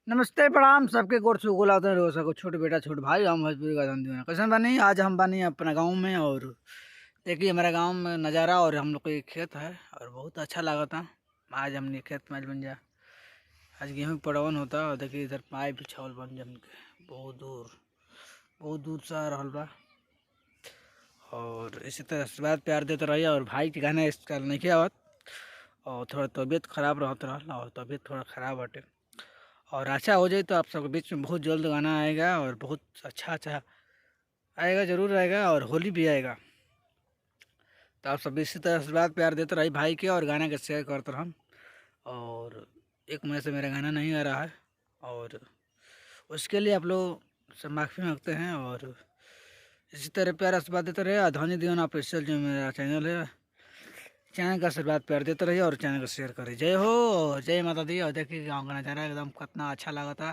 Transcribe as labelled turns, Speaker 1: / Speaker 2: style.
Speaker 1: नमस्ते प्रणाम सबके गोर से गुलाते रहो सको छोटे बेटा छोटे भाई हम भोजपुरी का धंधे में कैसे बनी। आज हम बनी अपना गांव में और देखिए हमारा गांव में नज़ारा और हम लोग का एक खेत है और बहुत अच्छा लगा था। आज हमने खेत में आज बन जा आज गेहूँ पड़वन होता और देखिए इधर पाइप भी छावल बन जम के बहुत दूर से आ रहा बा। और इसी तरह आशीर्वाद प्यार देते रहिए और भाई के गाना इस काल नहीं आवत और थोड़ा तबीयत खराब रहता रहा और तबीयत थोड़ा खराब हटे और अच्छा हो जाए तो आप सबके बीच में बहुत जल्द गाना आएगा और बहुत अच्छा आएगा, ज़रूर आएगा और होली भी आएगा। तो आप सब इसी तरह आशीर्वाद प्यार देते रहिए भाई के और गाना के शेयर करते रहम। और एक महीने से मेरा गाना नहीं आ रहा है और उसके लिए आप लोग से माफ़ी मांगते हैं और इसी तरह प्यार आशीर्वाद देते रहिए। धनी दीवन ऑफिशियल जो मेरा चैनल है, चैनल का आशीर्वाद प्यार देते रहिए और चैनल को शेयर करिए। जय हो, जय माता दी। और देखिए गाँव का नज़ारा एकदम कितना अच्छा लगा था।